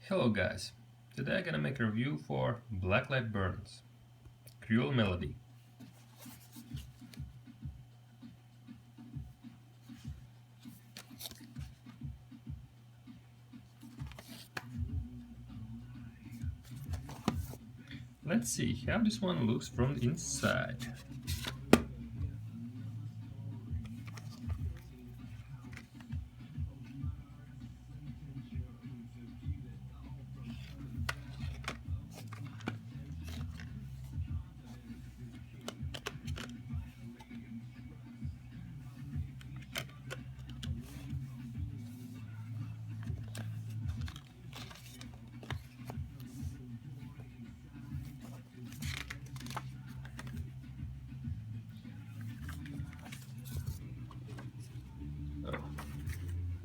Hello guys, today I'm gonna make a review for Blacklight Burns, Cruel Melody. Let's see how this one looks from the inside.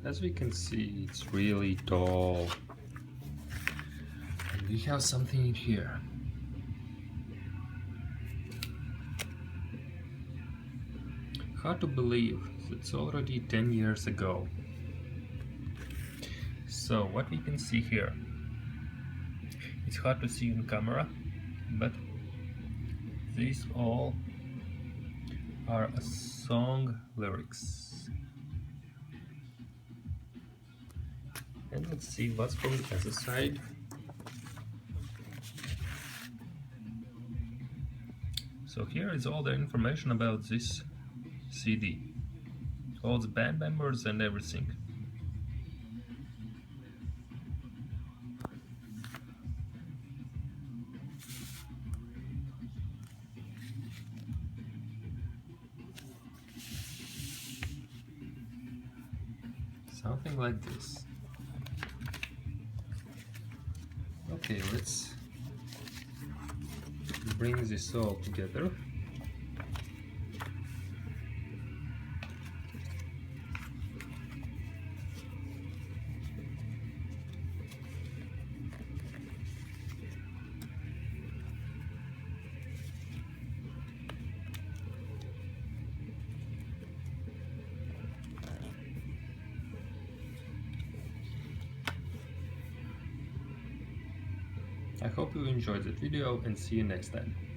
As we can see, it's really tall. And we have something in here. Hard to believe, it's already 10 years ago. So what we can see here, it's hard to see on camera, but these all are song lyrics. And let's see what's from the other side. So here is all the information about this CD, all the band members and everything. Something like this. Okay, let's bring this all together. I hope you enjoyed the video and see you next time.